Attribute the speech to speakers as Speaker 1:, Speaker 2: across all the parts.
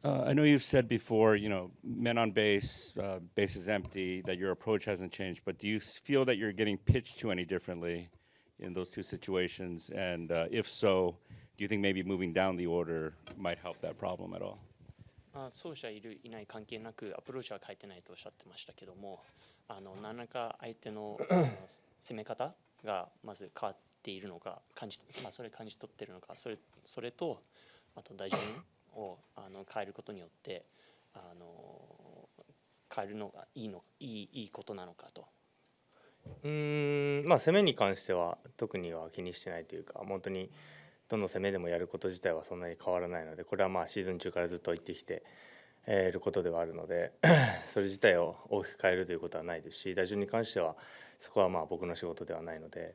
Speaker 1: I know you've said before, men on base, base is empty, that your approach hasn't changed, but do you feel that you're getting pitched to any differently in those two situations? And if so, do you think maybe moving down the order might help that problem at all?
Speaker 2: 走者いるいない関係なくアプローチは変えてないとおっしゃってましたけども、何らか相手の攻め方がまず変わっているのかそれ感じ取っているのか、それとあと打順を変えることによって変えるのがいいことなのかと。
Speaker 3: 攻めに関しては特には気にしてないというか、本当にどの攻めでもやること自体はそんなに変わらないので、これはシーズン中からずっと言ってきていることではあるのでそれ自体を大きく変えるということはないですし、打順に関してはそこは僕の仕事ではないので、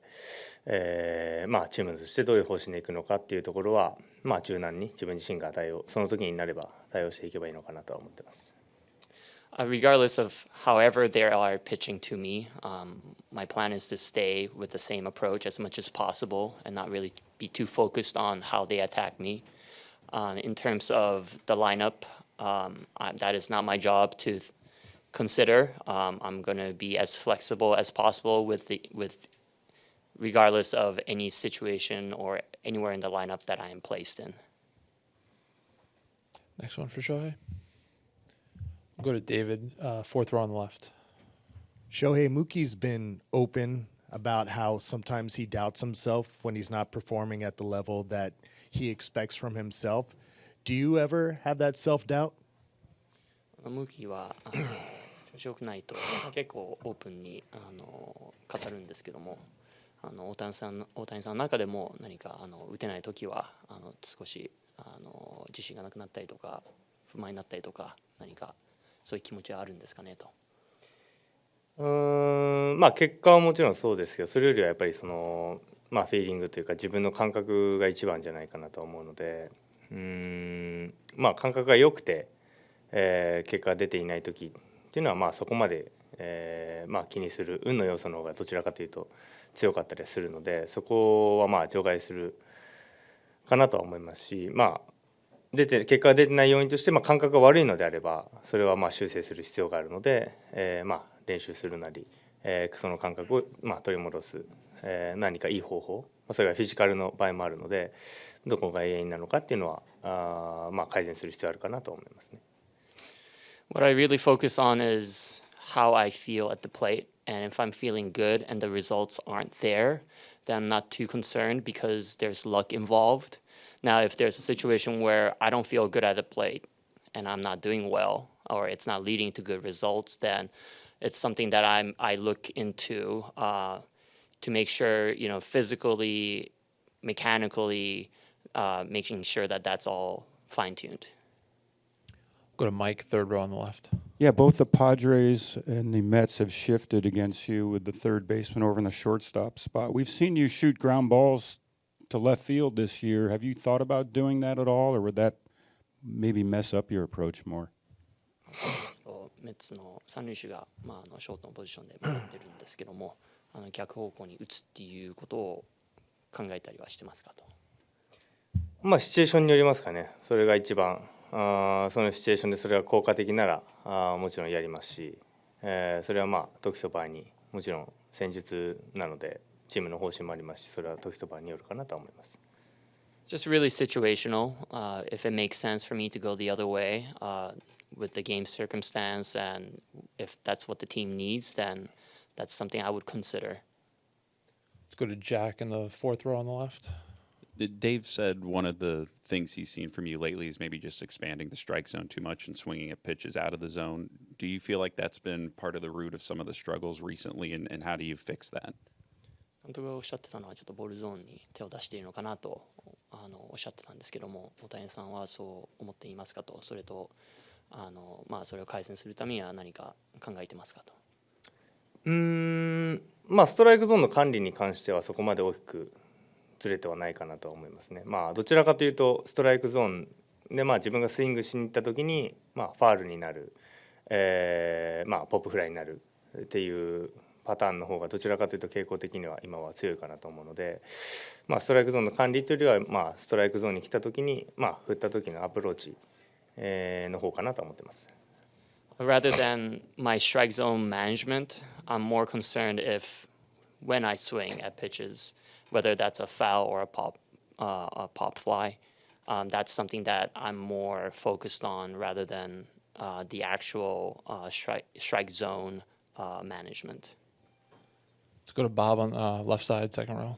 Speaker 3: チームとしてどういう方針でいくのかっていうところは柔軟に自分自身がその時になれば対応していけばいいのかなとは思ってます。
Speaker 2: Regardless of however they are pitching to me, my plan is to stay with the same approach as much as possible and not really be too focused on how they attack me. In terms of the lineup, that is not my job to consider. I'm going to be as flexible as possible with regardless of any situation or anywhere in the lineup that I am placed in.
Speaker 4: Next one for Shohei. We'll go to David, fourth row on the left.
Speaker 5: Shohei, Mookie's been open about how sometimes he doubts himself when he's not performing at the level that he expects from himself. Do you ever have that self-doubt?
Speaker 2: ムーキーは調子良くないと結構オープンに語るんですけども、大谷さんの中でも何か打てない時は少し自信がなくなったりとか不満になったりとか、何かそういう気持ちはあるんですかねと。
Speaker 3: 結果はもちろんそうですけど、それよりはやっぱりフィーリングというか自分の感覚が一番じゃないかなと思うので、感覚が良くて、結果が出ていない時っていうのはそこまで、気にする運の要素の方がどちらかというと強かったりするので、そこは除外するかなとは思いますし、結果が出てない要因として、感覚が悪いのであればそれは修正する必要があるので、練習するなり、その感覚を取り戻す、何かいい方法、それがフィジカルの場合もあるので、どこが原因なのかっていうのは改善する必要あるかなと思いますね。
Speaker 2: What I really focus on is how I feel at the plate, and if I'm feeling good and the results aren't there, then I'm not too concerned because there's luck involved. Now, if there's a situation where I don't feel good at the plate and I'm not doing well, or it's not leading to good results, then it's something that I look into to make sure, physically, mechanically, making sure that that's all fine-tuned.
Speaker 4: Go to Mike, third row on the left.
Speaker 6: Yeah, both the Padres and the Mets have shifted against you with the third baseman over in the shortstop spot. We've seen you shoot ground balls to left field this year. Have you thought about doing that at all, or would that maybe mess up your approach more?
Speaker 2: メッツの三塁手が、ショートのポジションで回ってるんですけども、逆方向に打つっていうことを考えたりはしてますかと。
Speaker 3: シチュエーションによりますかね。それが一番そのシチュエーションでそれが効果的ならもちろんやりますし、それは時と場合にもちろん戦術なのでチームの方針もありますし、それは時と場合によるかなと思います。
Speaker 2: Just really situational. If it makes sense for me to go the other way with the game circumstance, and if that's what the team needs, then that's something I would consider.
Speaker 4: Let's go to Jack in the fourth row on the left.
Speaker 7: Dave said one of the things he's seen from you lately is maybe just expanding the strike zone too much and swinging at pitches out of the zone. Do you feel like that's been part of the root of some of the struggles recently, and how do you fix that?
Speaker 2: 監督がおっしゃってたのはちょっとボールゾーンに手を出しているのかなとおっしゃってたんですけども、大谷さんはそう思っていますかと、それとそれを改善するためには何か考えてますかと。
Speaker 3: ストライクゾーンの管理に関してはそこまで大きくずれてはないかなと思いますね。どちらかというとストライクゾーンで自分がスイングしに行った時にファールになる、ポップフライになるっていうパターンの方がどちらかというと傾向的には今は強いかなと思うので、ストライクゾーンの管理というよりはストライクゾーンに来た時に振った時のアプローチの方かなと思ってます。
Speaker 2: Rather than my strike zone management, I'm more concerned if when I swing at pitches, whether that's a foul or a pop fly, that's something that I'm more focused on rather than the actual strike zone management.
Speaker 4: Let's go to Bob on left side, second row.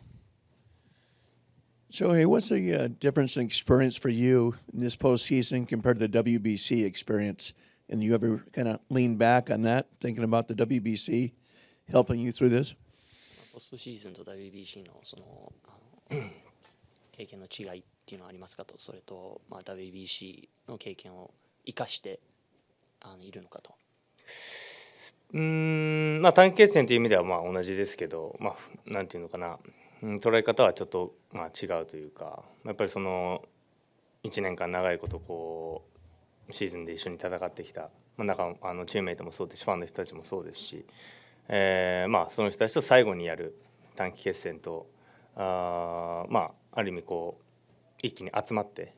Speaker 8: Shohei, what's the difference in experience for you in this postseason compared to the WBC experience? And you ever kind of lean back on that, thinking about the WBC helping you through this?
Speaker 2: ポストシーズンと WBC のその経験の違いっていうのはありますかと、それと、WBC の経験を生かしているのかと。
Speaker 3: 短期決戦という意味では同じですけど、なんていうのかな、捉え方はちょっと違うというか、やっぱりその1年間長いことこうシーズンで一緒に戦ってきた、チームメイトもそうですし、ファンの人たちもそうですし、その人たちと最後にやる短期決戦と、ある意味こう一気に集まって、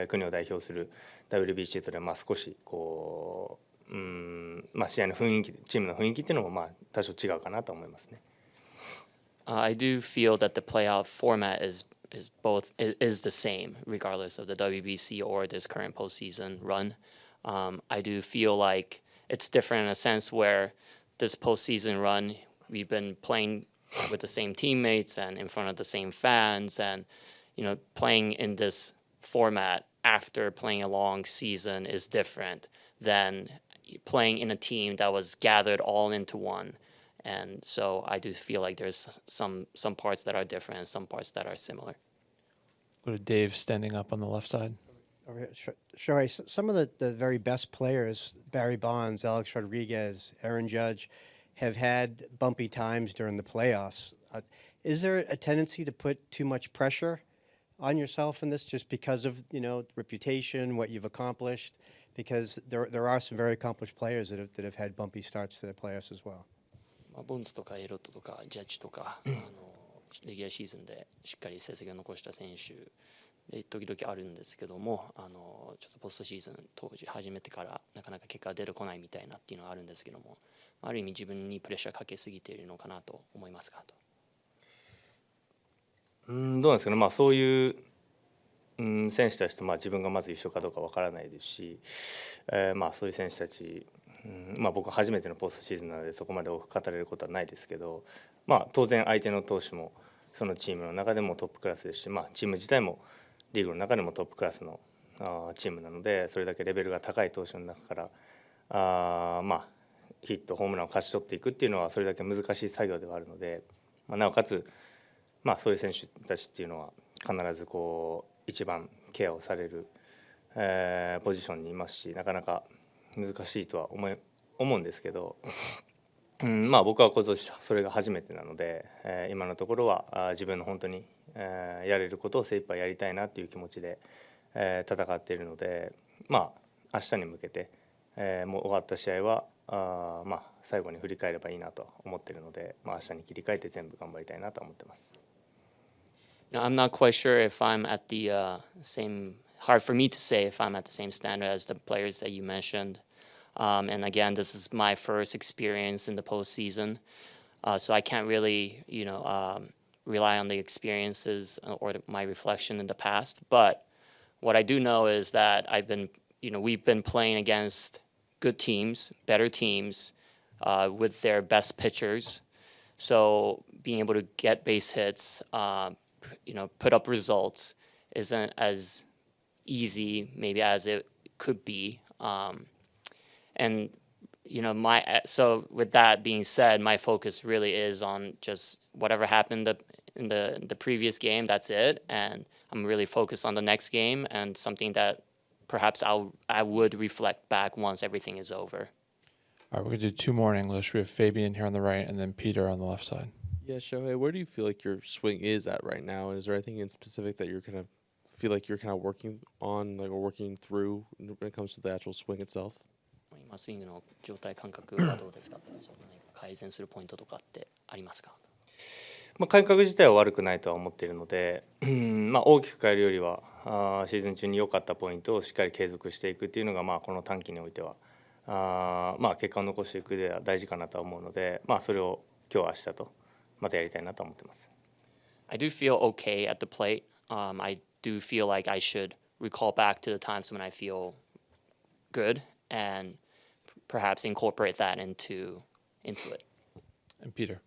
Speaker 3: 国を代表する WBC とで少しこう試合の雰囲気、チームの雰囲気っていうのも多少違うかなと思いますね。
Speaker 2: I do feel that the playoff format is the same regardless of the WBC or this current postseason run. I do feel like it's different in a sense where this postseason run we've been playing with the same teammates and in front of the same fans, and playing in this format after playing a long season is different than playing in a team that was gathered all into one. And so I do feel like there's some parts that are different and some parts that are similar.
Speaker 4: Go to Dave standing up on the left side.
Speaker 9: Shohei, some of the very best players, Barry Bonds, Alex Rodriguez, Aaron Judge, have had bumpy times during the playoffs. Is there a tendency to put too much pressure on yourself in this just because of, reputation, what you've accomplished? Because there are some very accomplished players that have had bumpy starts to the playoffs as well.
Speaker 2: ボンズとかエロットとかジャッジとかレギュラーシーズンでしっかり成績を残した選手で時々あるんですけども、ちょっとポストシーズン当時始めてからなかなか結果が出てこないみたいなっていうのはあるんですけども、ある意味自分にプレッシャーかけすぎているのかなと思いますかと。
Speaker 3: どうなんですかね、そういう選手たちと自分がまず一緒かどうかわからないですし、そういう選手たち、僕は初めてのポストシーズンなのでそこまで多く語れることはないですけど、当然相手の投手もそのチームの中でもトップクラスですし、チーム自体もリーグの中でもトップクラスのチームなので、それだけレベルが高い投手の中からヒットホームランを勝ち取っていくっていうのはそれだけ難しい作業ではあるので、なおかつそういう選手たちっていうのは必ずこう一番ケアをされる、ポジションにいますし、なかなか難しいとは思うんですけど、僕は今年それが初めてなので、今のところは自分の本当に、やれることを精一杯やりたいなっていう気持ちで、戦っているので、明日に向けて、もう終わった試合は最後に振り返ればいいなと思っているので、明日に切り替えて全部頑張りたいなと思ってます。
Speaker 2: I'm not quite sure if I'm at the same. Hard for me to say if I'm at the same standard as the players that you mentioned. And again, this is my first experience in the postseason, so I can't really, rely on the experiences or my reflection in the past. But what I do know is that we've been playing against good teams, better teams, with their best pitchers. So being able to get base hits, put up results isn't as easy maybe as it could be. And so with that being said, my focus really is on just whatever happened in the previous game. That's it, and I'm really focused on the next game and something that perhaps I would reflect back once everything is over.
Speaker 4: All right, we're going to do two more in English. We have Fabian here on the right and then Peter on the left side.
Speaker 10: Yeah, Shohei, where do you feel like your swing is at right now? And is there anything in specific that you're kind of feel like you're kind of working on, or working through when it comes to the actual swing itself?
Speaker 2: 今スイングの状態感覚はどうですか？その何か改善するポイントとかってありますか？
Speaker 3: 感覚自体は悪くないとは思っているので、大きく変えるよりはシーズン中に良かったポイントをしっかり継続していくっていうのが、この短期においては結果を残していく上では大事かなとは思うので、それを今日明日とまたやりたいなと思ってます。
Speaker 2: I do feel okay at the plate. I do feel like I should recall back to the times when I feel good and perhaps incorporate that into it.
Speaker 4: And Peter.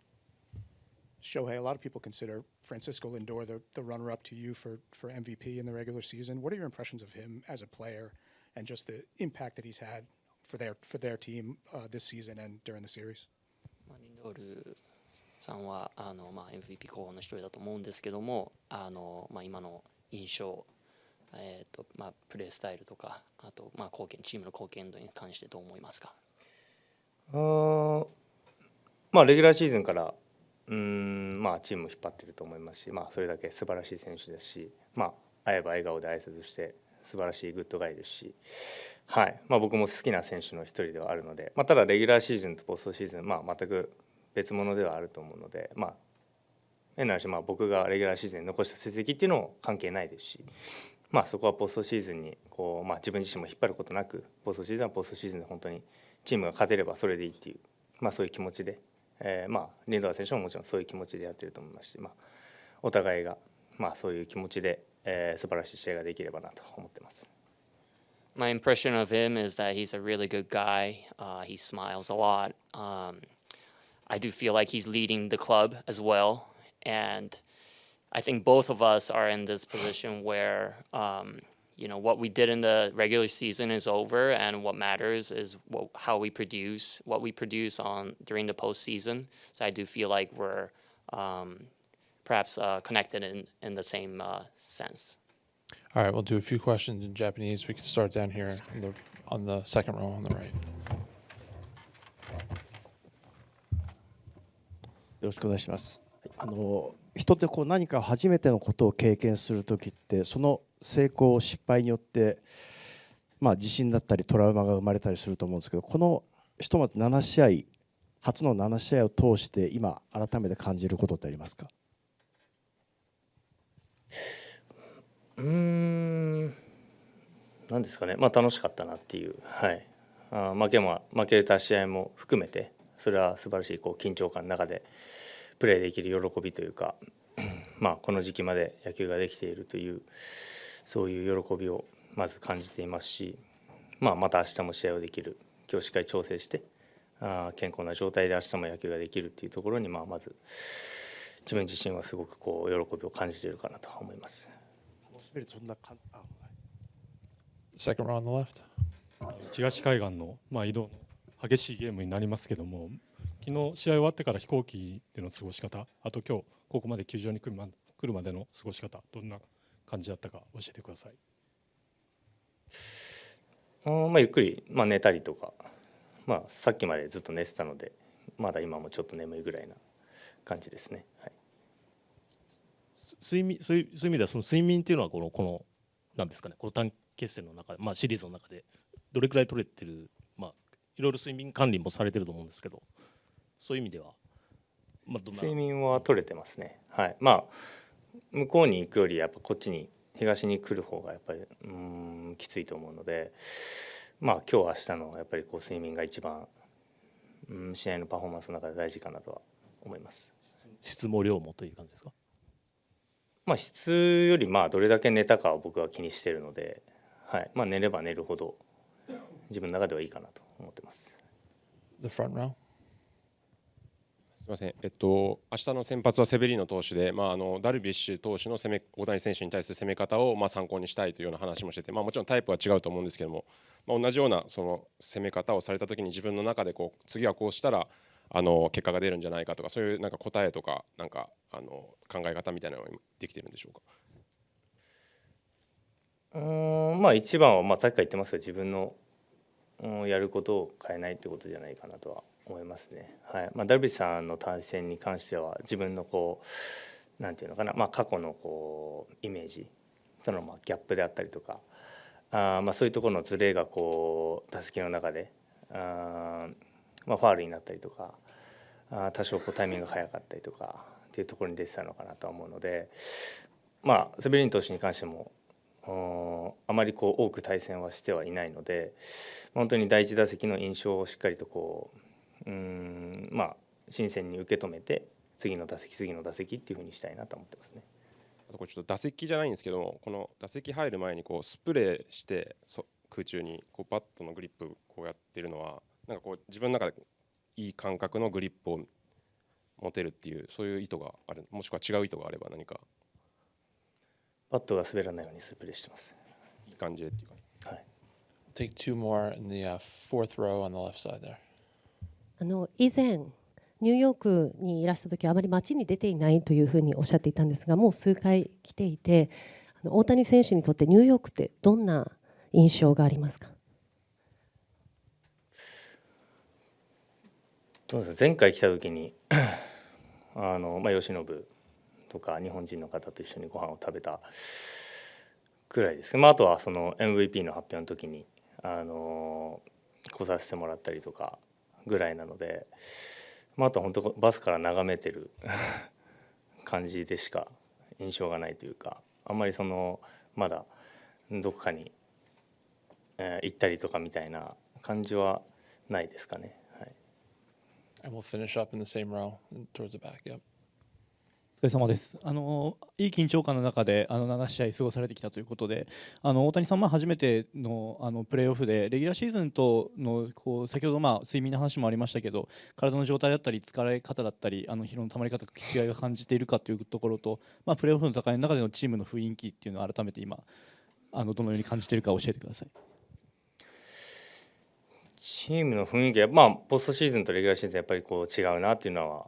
Speaker 11: Shohei, a lot of people consider Francisco Lindor the runner-up to you for MVP in the regular season. What are your impressions of him as a player and just the impact that he's had for their team this season and during the series?
Speaker 2: リンドールさんはMVP 候補の一人だと思うんですけども、今の印象、プレースタイルとか、あとチームの貢献度に関してどう思いますか？
Speaker 3: レギュラーシーズンからチームを引っ張っていると思いますし、それだけ素晴らしい選手ですし、会えば笑顔で挨拶して素晴らしいグッドガイですし、僕も好きな選手の一人ではあるので、ただレギュラーシーズンとポストシーズン、全く別物ではあると思うので、変な話、僕がレギュラーシーズンに残した成績っていうのも関係ないですし、そこはポストシーズンに自分自身も引っ張ることなく、ポストシーズンはポストシーズンで本当にチームが勝てればそれでいいっていう、そういう気持ちで、リンドア選手ももちろんそういう気持ちでやってると思いますし、お互いがそういう気持ちで、素晴らしい試合ができればなと思ってます。
Speaker 2: My impression of him is that he's a really good guy. He smiles a lot. I do feel like he's leading the club as well. And I think both of us are in this position where, what we did in the regular season is over, and what matters is how we produce, what we produce during the postseason. So I do feel like we're perhaps connected in the same sense.
Speaker 4: All right, we'll do a few questions in Japanese. We can start down here on the second row on the right.
Speaker 12: よろしくお願いします。人って何か初めてのことを経験するときって、その成功失敗によって自信だったりトラウマが生まれたりすると思うんですけど、このひとまず7試合、初の7試合を通して今改めて感じることってありますか？
Speaker 3: 何ですかね、楽しかったなっていう、負けた試合も含めて、それは素晴らしい緊張感の中でプレーできる喜びというか、この時期まで野球ができているというそういう喜びをまず感じていますし、また明日も試合をできる、今日しっかり調整して健康な状態で明日も野球ができるっていうところに、まず自分自身はすごく喜びを感じているかなと思います。
Speaker 4: Second row on the left.
Speaker 13: 東海岸の移動の激しいゲームになりますけども、昨日試合終わってから飛行機での過ごし方、あと今日ここまで球場に来るまでの過ごし方、どんな感じだったか教えてください。
Speaker 3: ゆっくり、寝たりとか、さっきまでずっと寝てたので、まだ今もちょっと眠いぐらいな感じですね。
Speaker 14: そういう意味ではその睡眠っていうのはこのなんですかね、この短期決戦の中で、シリーズの中でどれくらい取れてる、いろいろ睡眠管理もされてると思うんですけど、そういう意味では、
Speaker 3: 睡眠は取れてますね。向こうに行くよりやっぱこっちに東に来る方がやっぱりきついと思うので、今日明日のやっぱり睡眠が一番試合のパフォーマンスの中で大事かなとは思います。
Speaker 14: 質も量もという感じですか？
Speaker 3: 質よりどれだけ寝たかを僕は気にしているので、寝れば寝るほど自分の中ではいいかなと思ってます。
Speaker 4: The front row.
Speaker 15: すみません、明日の先発はセベリーノ投手で、ダルビッシュ投手の大谷選手に対する攻め方を参考にしたいというような話もしてて、もちろんタイプは違うと思うんですけども、同じようなその攻め方をされたときに自分の中で次はこうしたら結果が出るんじゃないかとか、そういう答えとか考え方みたいなのができてるんでしょうか？
Speaker 3: 一番はさっきから言ってますが、自分のやることを変えないってことじゃないかなとは思いますね。ダルビッシュさんの対戦に関しては自分のなんていうのかな、過去のイメージとのギャップであったりとか、そういうところのズレが打席の中でファウルになったりとか、多少タイミングが早かったりとかっっていうところに出てたのかなと思うので、まあセベリーノ投手に関してもあまりこう多く対戦はしてはいないので、本当に第一打席の印象をしっかりとこうまあ新鮮に受け止めて次の打席っていうふうにしたいなと思ってますね。
Speaker 15: あとこれちょっと打席じゃないんですけども、この打席入る前にこうスプレーして空中にこうバットのグリップこうやってるのは、なんかこう自分の中でいい感覚のグリップを持てるっていう、そういう意図がある、もしくは違う意図があれば何か。
Speaker 3: バットが滑らないようにスプレーしてます。
Speaker 15: いい感じでっていうか。
Speaker 3: はい。
Speaker 4: Take two more in the fourth row on the left side there.
Speaker 16: 以前ニューヨークにいらした時はあまり街に出ていないというふうにおっしゃっていたんですが、もう数回来ていて、大谷選手にとってニューヨークってどんな印象がありますか？
Speaker 3: どうですか、前回来た時に慶喜とか日本人の方と一緒にご飯を食べたくらいですね。あとはその MVP の発表の時に来させてもらったりとかぐらいなので、あとは本当バスから眺めてる感じでしか印象がないというか、あんまりまだどこかに、行ったりとかみたいな感じはないですかね。はい。
Speaker 4: And we'll finish up in the same row towards the back. Yep.
Speaker 17: お疲れ様です。いい緊張感の中で7試合過ごされてきたということで、大谷さん、初めてのプレーオフでレギュラーシーズンとの先ほど睡眠の話もありましたけど、体の状態だったり疲れ方だったり疲労のたまり方違いが感じているかというところと、プレーオフの戦いの中でのチームの雰囲気っていうのを改めて今どのように感じているか教えてください。
Speaker 3: チームの雰囲気は、ポストシーズンとレギュラーシーズンやっぱりこう違うなっていうのは、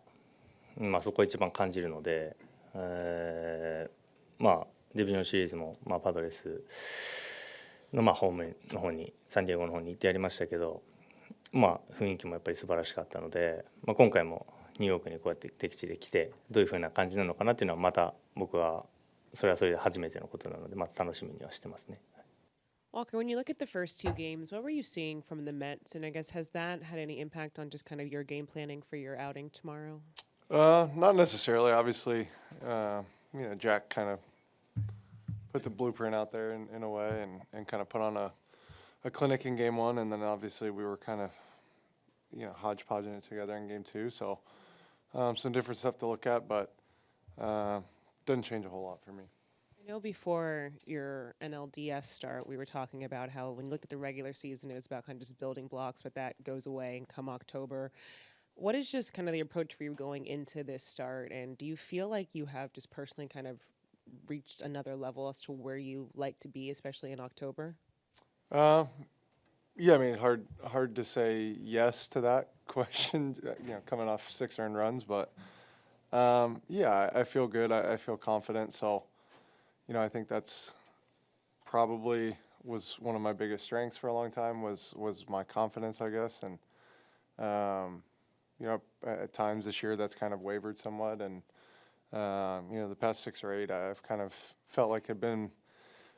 Speaker 3: そこが一番感じるので、デビジョンシリーズも、パドレスのホームの方にサンディエゴの方に行ってやりましたけど、雰囲気もやっぱり素晴らしかったので、今回もニューヨークにこうやって敵地で来てどういう風な感じなのかなっていうのは、また僕はそれはそれで初めてのことなので、また楽しみにはしてますね。
Speaker 18: Walker, when you look at the first two games, what were you seeing from the Mets? And I guess has that had any impact on just kind of your game planning for your outing tomorrow?
Speaker 19: Not necessarily. Obviously, Jack kind of put the blueprint out there in a way and kind of put on a clinic in game one. And then obviously we were kind of, hodgepodging it together in game two. So some different stuff to look at, but doesn't change a whole lot for me.
Speaker 18: I know before your NLDS start, we were talking about how when you looked at the regular season, it was about kind of just building blocks, but that goes away and come October. What is just kind of the approach for you going into this start? And do you feel like you have just personally kind of reached another level as to where you like to be, especially in October?
Speaker 19: Yeah, I mean, hard to say yes to that question, coming off 6 earned runs, but yeah, I feel good. I feel confident. So, I think that's probably was one of my biggest strengths for a long time was my confidence, I guess. And, at times this year that's kind of wavered somewhat. And, the past 6 or 8, I've kind of felt like I've been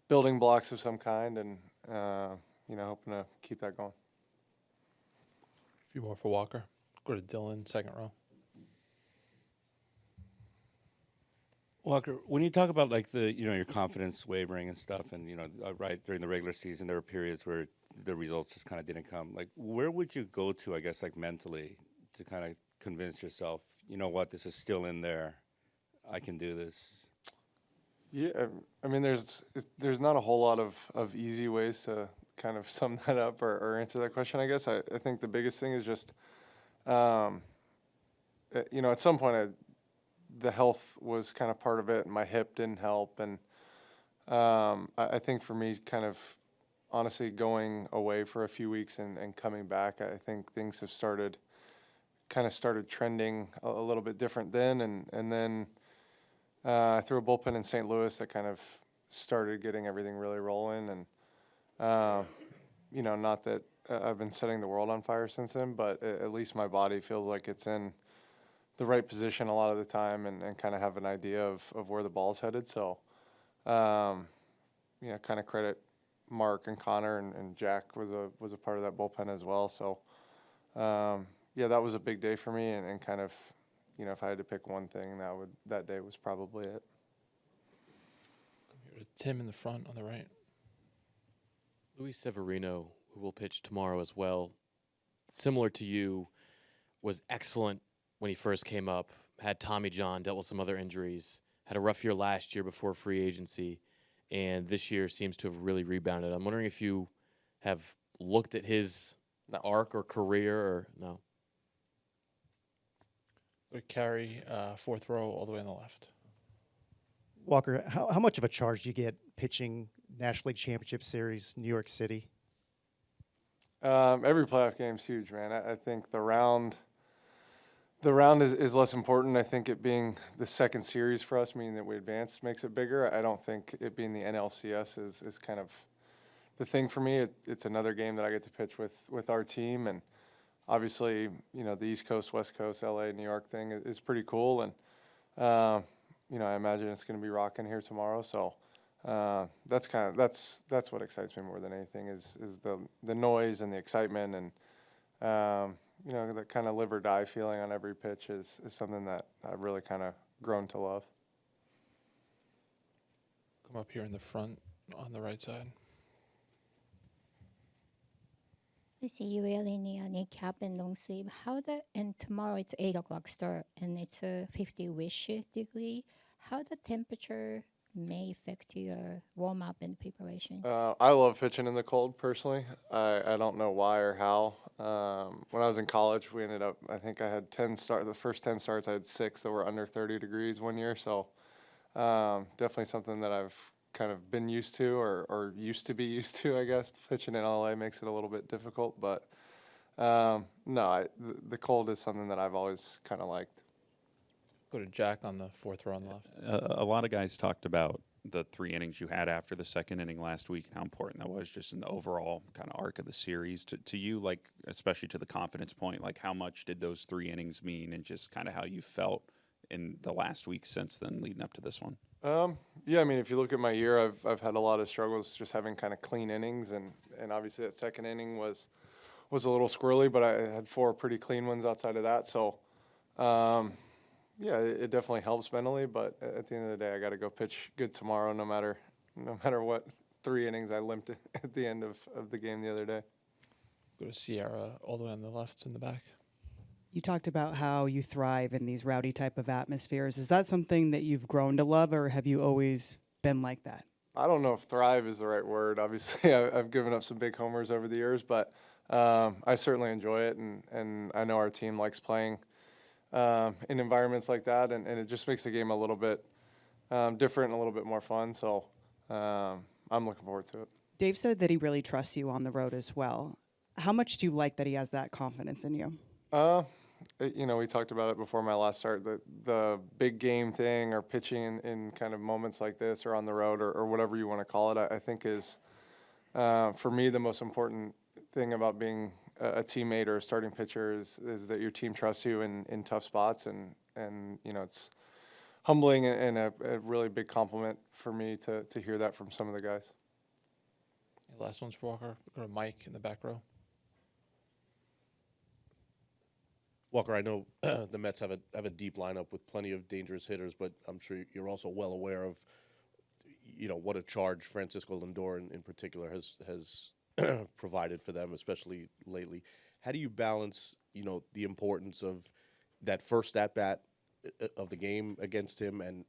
Speaker 19: building blocks of some kind and, hoping to keep that going.
Speaker 4: A few more for Walker. Go to Dylan, second row.
Speaker 1: Walker, when you talk about like your confidence wavering and stuff, and right during the regular season there were periods where the results just kind of didn't come. Like, where would you go to, I guess, like mentally, to kind of convince yourself, this is still in there, I can do this?
Speaker 19: Yeah, I mean, there's not a whole lot of easy ways to kind of sum that up or answer that question. I guess I think the biggest thing is just, at some point the health was kind of part of it, and my hip didn't help. And I think for me, kind of honestly going away for a few weeks and coming back, I think things have started trending a little bit different then. And then I threw a bullpen in St. Louis that kind of started getting everything really rolling. And, not that I've been setting the world on fire since then, but at least my body feels like it's in the right position a lot of the time and kind of have an idea of where the ball's headed. So, kind of credit Mark and Connor and Jack was a part of that bullpen as well. So, that was a big day for me and kind of, if I had to pick one thing, that day was probably it.
Speaker 4: Tim in the front on the right.
Speaker 10: Luis Severino, who will pitch tomorrow as well, similar to you, was excellent when he first came up, had Tommy John, dealt with some other injuries, had a rough year last year before free agency, and this year seems to have really rebounded. I'm wondering if you have looked at his arc or career or no?
Speaker 4: We carry fourth row all the way on the left.
Speaker 12: Walker, how much of a charge do you get pitching National League Championship Series, New York City?
Speaker 19: Every playoff game is huge, man. I think the round is less important. I think it being the second series for us, meaning that we advanced, makes it bigger. I don't think it being the NLCS is kind of the thing for me. It's another game that I get to pitch with our team, and obviously, the East Coast, West Coast, LA, New York thing is pretty cool, and I imagine it's going to be rocking here tomorrow. So that's what excites me more than anything is the noise and the excitement, and that kind of live or die feeling on every pitch is something that I've really kind of grown to love.
Speaker 4: Come up here in the front on the right side.
Speaker 20: I see you wearing a knee cap and long sleeve. And tomorrow it's 8 o'clock start and it's a 50-ish degree. How the temperature may affect your warm up and preparation?
Speaker 19: I love pitching in the cold personally. I don't know why or how. When I was in college, we ended up, I think I had 10 starts. The first 10 starts, I had 6 that were under 30 degrees one year. So definitely something that I've kind of been used to or used to be used to, I guess. Pitching in LA makes it a little bit difficult, but no, the cold is something that I've always kind of liked.
Speaker 4: Go to Jack on the fourth row on the left.
Speaker 7: A lot of guys talked about the 3 innings you had after the second inning last week and how important that was just in the overall kind of arc of the series. To you, like, especially to the confidence point, like how much did those 3 innings mean and just kind of how you felt in the last week since then leading up to this one?
Speaker 19: Yeah, I mean, if you look at my year, I've had a lot of struggles just having kind of clean innings, and obviously that second inning was a little squirrely, but I had 4 pretty clean ones outside of that. So, yeah, it definitely helps mentally, but at the end of the day, I got to go pitch good tomorrow, no matter what 3 innings I limped at the end of the game the other day.
Speaker 4: Go to Sierra all the way on the left in the back.
Speaker 21: You talked about how you thrive in these rowdy type of atmospheres. Is that something that you've grown to love, or have you always been like that?
Speaker 19: I don't know if thrive is the right word. Obviously, I've given up some big homers over the years, but I certainly enjoy it, and I know our team likes playing in environments like that, and it just makes the game a little bit different and a little bit more fun. So I'm looking forward to it.
Speaker 21: Dave said that he really trusts you on the road as well. How much do you like that he has that confidence in you?
Speaker 19: We talked about it before my last start, the big game thing or pitching in kind of moments like this or on the road or whatever you want to call it, I think is, for me, the most important thing about being a teammate or a starting pitcher is that your team trusts you in tough spots. And it's humbling and a really big compliment for me to hear that from some of the guys.
Speaker 4: Last one's for Walker. Go to Mike in the back row.
Speaker 22: Walker, I know the Mets have a deep lineup with plenty of dangerous hitters, but I'm sure you're also well aware of, what a charge Francisco Lindor in particular has provided for them, especially lately. How do you balance, the importance of that first at-bat of the game against him and,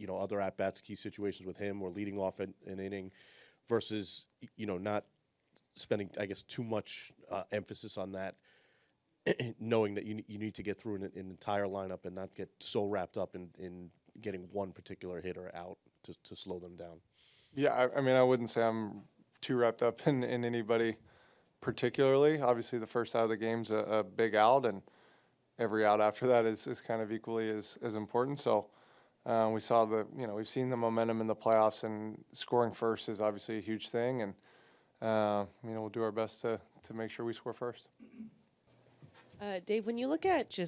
Speaker 22: other at-bats, key situations with him or leading off an inning versus, not spending, I guess, too much emphasis on that, knowing that you need to get through an entire lineup and not get so wrapped up in getting one particular hitter out to slow them down?
Speaker 19: Yeah, I mean, I wouldn't say I'm too wrapped up in anybody particularly. Obviously, the first out of the game's a big out, and every out after that is kind of equally as important. So we saw we've seen the momentum in the playoffs, and scoring first is obviously a huge thing, and we'll do our best to make sure we score first.
Speaker 18: Dave, when you look at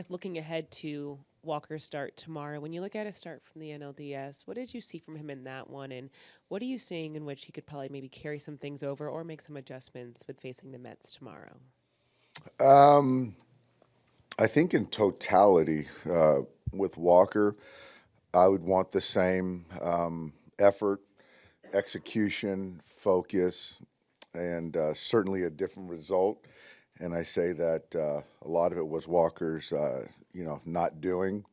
Speaker 18: looking ahead to Walker's start tomorrow, when you look at his start from the NLDS, what did you see from him in that one, and what are you seeing in which he could probably maybe carry some things over or make some adjustments with facing the Mets tomorrow?
Speaker 5: I think in totality, with Walker, I would want the same effort, execution, focus, and certainly a different result. And I say that a lot of it was Walker's, not doing.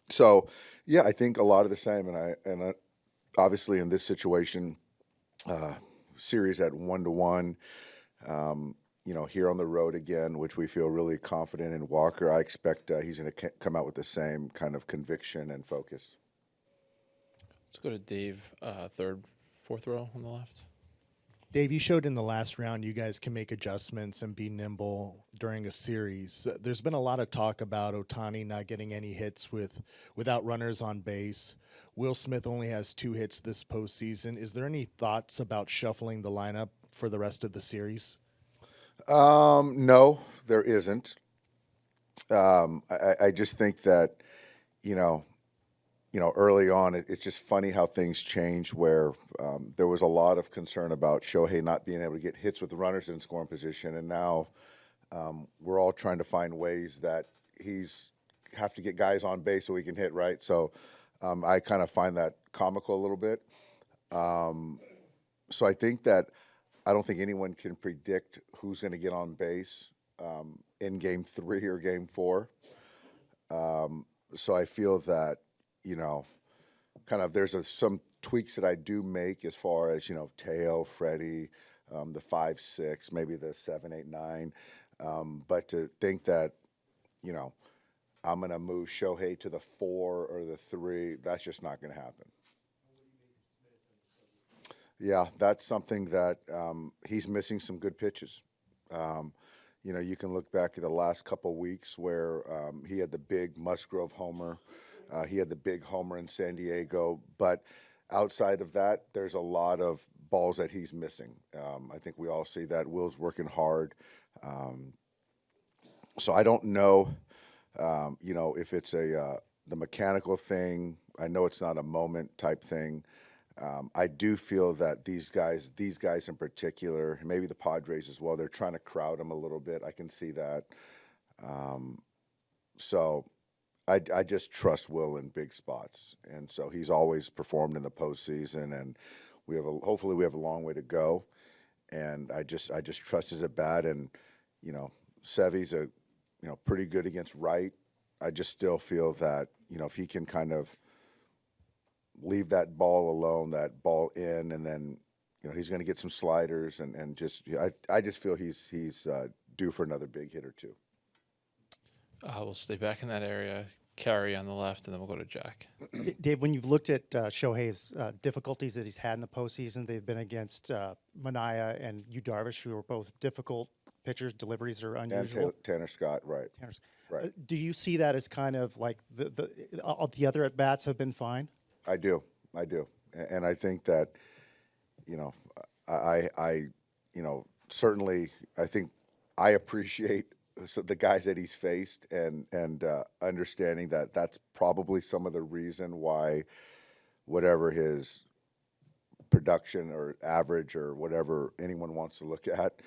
Speaker 5: So, yeah, I think a lot of the same. And obviously in this situation, series at 1-1. Here on the road again, which we feel really confident in Walker. I expect he's going to come out with the same kind of conviction and focus.
Speaker 4: Let's go to Dave, third, fourth row on the left.
Speaker 6: Dave, you showed in the last round you guys can make adjustments and be nimble during a series. There's been a lot of talk about Ohtani not getting any hits without runners on base. Will Smith only has 2 hits this postseason. Is there any thoughts about shuffling the lineup for the rest of the series?
Speaker 5: No, there isn't. I just think that, early on, it's just funny how things change where there was a lot of concern about Shohei not being able to get hits with the runners in scoring position. And now we're all trying to find ways that he's have to get guys on base so he can hit, right? So I kind of find that comical a little bit. So I think that I don't think anyone can predict who's going to get on base in Game 3 or Game 4. So I feel that, kind of there's some tweaks that I do make as far as, Teo, Freddie, the 5, 6, maybe the 7, 8, 9. But to think that, I'm going to move Shohei to the 4 or the 3, that's just not going to happen. Yeah, that's something that he's missing some good pitches. You can look back at the last couple weeks where he had the big Musgrove homer. He had the big homer in San Diego. But outside of that, there's a lot of balls that he's missing. I think we all see that. Will's working hard. So I don't know, if it's the mechanical thing. I know it's not a moment type thing. I do feel that these guys in particular, maybe the Padres as well, they're trying to crowd him a little bit. I can see that. So I just trust Will in big spots. And so he's always performed in the postseason, and hopefully we have a long way to go. And I just trust his at bat. And, Sevy's pretty good against right. I just still feel that, if he can kind of leave that ball alone, that ball in, and then he's going to get some sliders, and just I just feel he's due for another big hit or two.
Speaker 4: We'll stay back in that area. Carey on the left, and then we'll go to Jack.
Speaker 23: Dave, when you've looked at Shohei's difficulties that he's had in the postseason, they've been against Manaea and Yu Darvish, who are both difficult pitchers. Deliveries are unusual.
Speaker 5: And Tanner Scott, right. Right.
Speaker 23: Do you see that as kind of like the other at bats have been fine?
Speaker 5: I do, and I think that, I certainly I think I appreciate the guys that he's faced, and understanding that that's probably some of the reason why, whatever his production or average or whatever anyone wants to look at,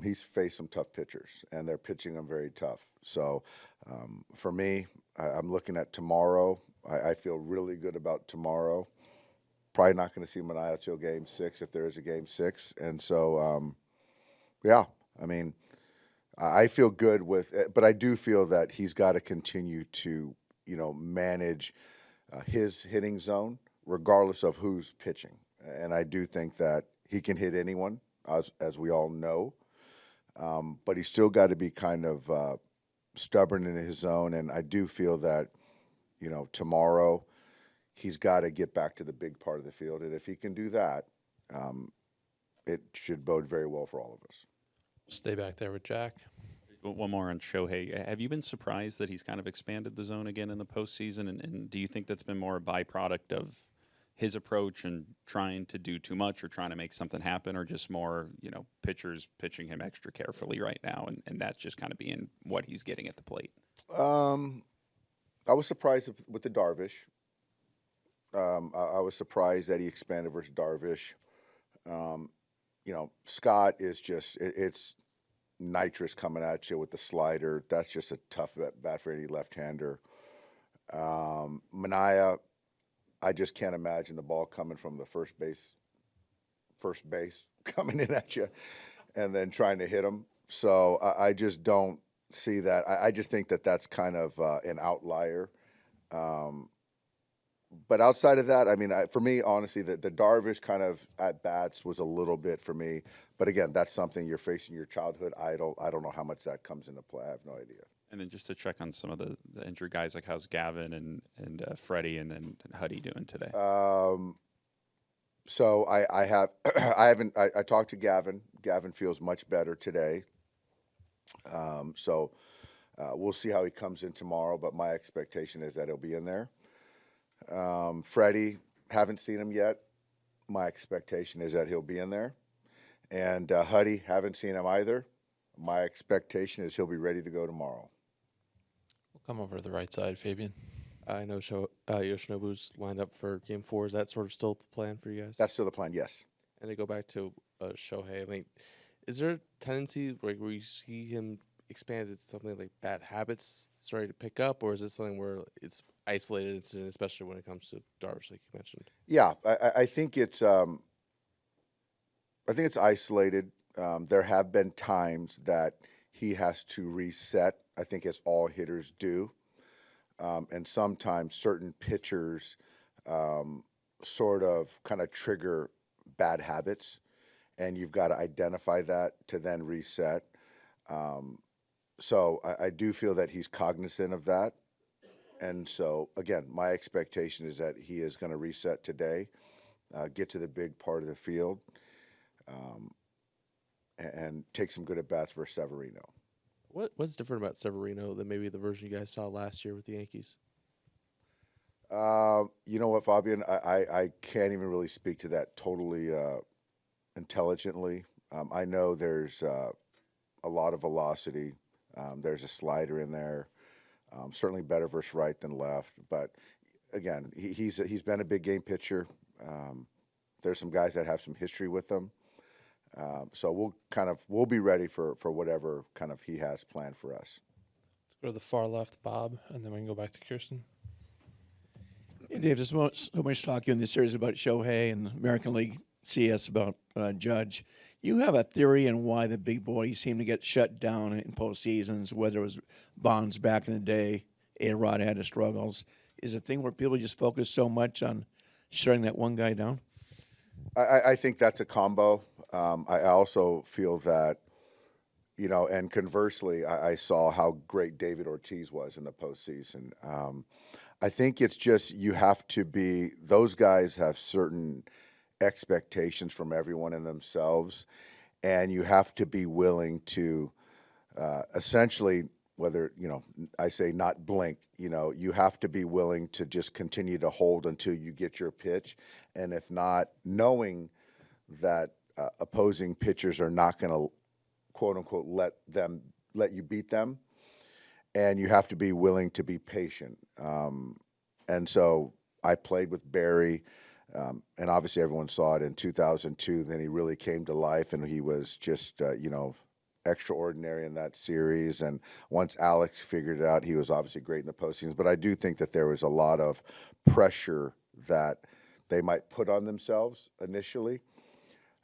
Speaker 5: he's faced some tough pitchers, and they're pitching him very tough. So for me, I'm looking at tomorrow. I feel really good about tomorrow. Probably not going to see Manaea till Game 6 if there is a Game 6. And so, I feel good with it, but I do feel that he's got to continue to, manage his hitting zone regardless of who's pitching. And I do think that he can hit anyone, as we all know. But he's still got to be kind of stubborn in his zone. And I do feel that, tomorrow he's got to get back to the big part of the field. And if he can do that, it should bode very well for all of us.
Speaker 4: Stay back there with Jack.
Speaker 7: One more on Shohei. Have you been surprised that he's kind of expanded the zone again in the postseason? And do you think that's been more a byproduct of his approach and trying to do too much or trying to make something happen, or just more, pitchers pitching him extra carefully right now, and that's just kind of being what he's getting at the plate?
Speaker 5: I was surprised with the Darvish. I was surprised that he expanded versus Darvish. Scott is just, it's nitrous coming at you with the slider. That's just a tough bat for any left-hander. Manaea, I just can't imagine the ball coming from the first base coming in at you and then trying to hit him. So I just don't see that. I just think that that's kind of an outlier. But outside of that, I mean, for me, honestly, the Darvish kind of at-bats was a little bit for me. But again, that's something you're facing your childhood idol. I don't know how much that comes into play. I have no idea.
Speaker 7: And then just to check on some of the injured guys, like how's Gavin and Freddie and then Huddy doing today?
Speaker 5: So I have I talked to Gavin. Gavin feels much better today. So we'll see how he comes in tomorrow. But my expectation is that he'll be in there. Freddie, haven't seen him yet. My expectation is that he'll be in there. And Huddy, haven't seen him either. My expectation is he'll be ready to go tomorrow.
Speaker 4: We'll come over to the right side, Fabian.
Speaker 8: I know Yoshinobu's lined up for Game 4. Is that sort of still the plan for you guys?
Speaker 5: That's still the plan, yes.
Speaker 8: And to go back to Shohei, I mean, is there a tendency where you see him expand into something like bad habits starting to pick up, or is it something where it's isolated incident, especially when it comes to Darvish, like you mentioned?
Speaker 5: Yeah, I think it's isolated. There have been times that he has to reset. I think as all hitters do, and sometimes certain pitchers sort of kind of trigger bad habits, and you've got to identify that to then reset. So I do feel that he's cognizant of that. And so, again, my expectation is that he is going to reset today, get to the big part of the field, and take some good at-bats for Severino.
Speaker 8: What's different about Severino than maybe the version you guys saw last year with the Yankees?
Speaker 5: You know what, Fabian? I can't even really speak to that totally intelligently. I know there's a lot of velocity. There's a slider in there. Certainly better versus right than left. But again, he's been a big game pitcher. There's some guys that have some history with him. So we'll be ready for whatever kind of he has planned for us.
Speaker 4: Let's go to the far left, Bob, and then we can go back to Kirsten.
Speaker 9: Hey, Dave, there's so much talk in this series about Shohei and American League CS about Judge. You have a theory on why the big boys seem to get shut down in postseasons, whether it was Bonds back in the day, A-Rod had his struggles. Is it a thing where people just focus so much on shutting that one guy down?
Speaker 5: I think that's a combo. I also feel that, and conversely, I saw how great David Ortiz was in the postseason. I think it's just those guys have certain expectations from everyone in themselves, and you have to be willing to essentially, whether, I say not blink, you have to be willing to just continue to hold until you get your pitch. And if not, knowing that opposing pitchers are not going to, quote unquote, let you beat them, and you have to be willing to be patient. And so I played with Barry, and obviously everyone saw it in 2002. Then he really came to life, and he was just, extraordinary in that series. And once Alex figured it out, he was obviously great in the postseasons. But I do think that there was a lot of pressure that they might put on themselves initially.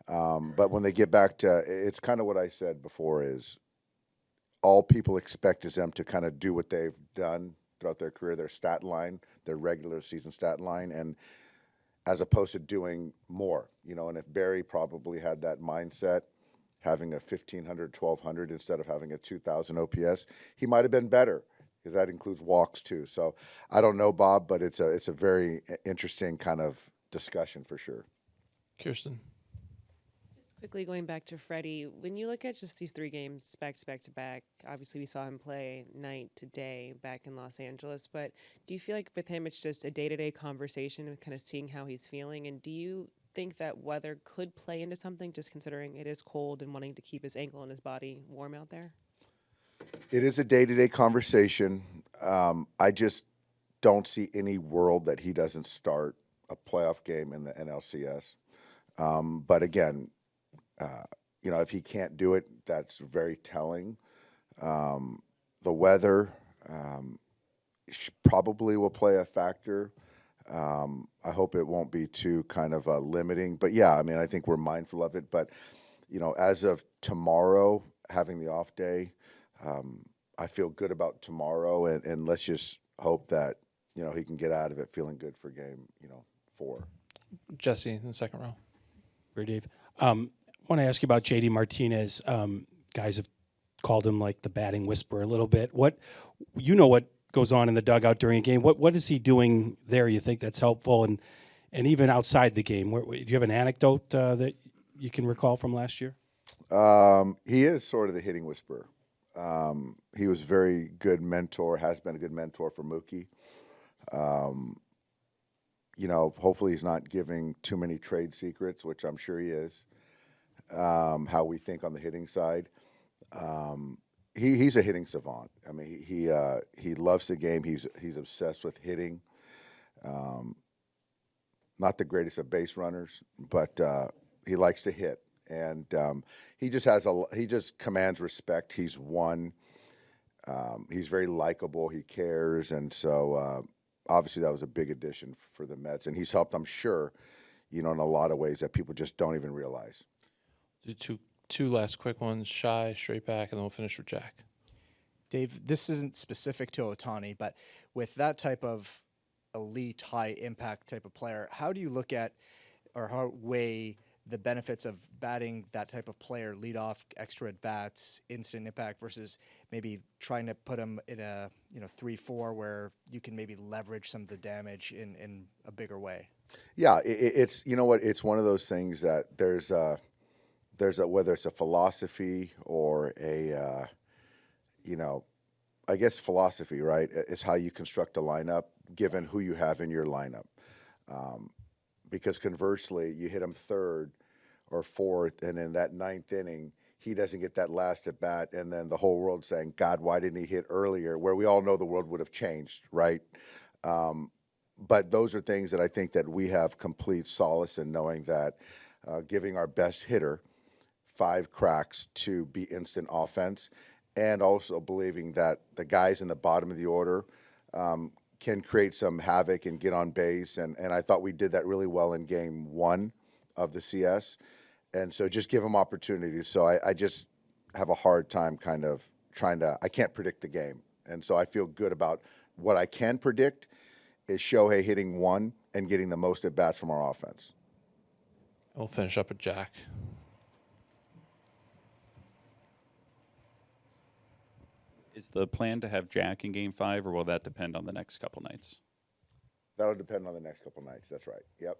Speaker 5: But when they get back to, it's kind of what I said before, is all people expect is them to kind of do what they've done throughout their career, their stat line, their regular season stat line, and as opposed to doing more, and if Barry probably had that mindset, having a 1,500, 1,200 instead of having a 2,000 OPS, he might have been better, because that includes walks too. So I don't know, Bob, but it's a very interesting kind of discussion for sure.
Speaker 4: Kirsten.
Speaker 18: Just quickly going back to Freddie, when you look at just these 3 games back to back to back, obviously we saw him play night to day back in Los Angeles, but do you feel like with him it's just a day-to-day conversation of kind of seeing how he's feeling? And do you think that weather could play into something, just considering it is cold and wanting to keep his ankle and his body warm out there?
Speaker 5: It is a day-to-day conversation. I just don't see any world that he doesn't start a playoff game in the NLCS. But again, if he can't do it, that's very telling. The weather probably will play a factor. I hope it won't be too kind of limiting. But yeah, I mean, I think we're mindful of it. But, as of tomorrow, having the off day, I feel good about tomorrow. And let's just hope that, he can get out of it feeling good for game, 4.
Speaker 4: Jesse in the second row.
Speaker 2: Great, Dave. I want to ask you about JD Martinez. Guys have called him like the batting whisperer a little bit. What goes on in the dugout during a game? What is he doing there? You think that's helpful, and even outside the game? Do you have an anecdote that you can recall from last year?
Speaker 5: He is sort of the hitting whisperer. He was very good mentor. Has been a good mentor for Mookie. Hopefully he's not giving too many trade secrets, which I'm sure he is. How we think on the hitting side. He's a hitting savant. I mean, he loves the game. He's obsessed with hitting. Not the greatest of base runners, but he likes to hit, and he just commands respect. He's won. He's very likable. He cares, and so obviously that was a big addition for the Mets, and he's helped, I'm sure, in a lot of ways that people just don't even realize.
Speaker 4: Do two last quick ones, Shy, straight back, and then we'll finish with Jack.
Speaker 11: Dave, this isn't specific to Ohtani, but with that type of elite, high-impact type of player, how do you look at or how weigh the benefits of batting that type of player, lead off, extra at-bats, instant impact, versus maybe trying to put him in a 3-4 where you can maybe leverage some of the damage in a bigger way?
Speaker 5: Yeah, it's it's one of those things that there's a whether it's a philosophy or a I guess philosophy, right? It's how you construct a lineup given who you have in your lineup. Because conversely, you hit him third or fourth, and in that ninth inning, he doesn't get that last at bat, and then the whole world saying, God, why didn't he hit earlier? Where we all know the world would have changed, right? But those are things that I think that we have complete solace in knowing that giving our best hitter 5 cracks to be instant offense, and also believing that the guys in the bottom of the order can create some havoc and get on base. And I thought we did that really well in game 1 of the CS. And so just give them opportunities. So I just have a hard time kind of I can't predict the game. And so I feel good about what I can predict is Shohei hitting 1 and getting the most at bats from our offense.
Speaker 4: We'll finish up with Jack.
Speaker 7: Is the plan to have Jack in Game 5, or will that depend on the next couple nights?
Speaker 5: That'll depend on the next couple nights. That's right. Yep.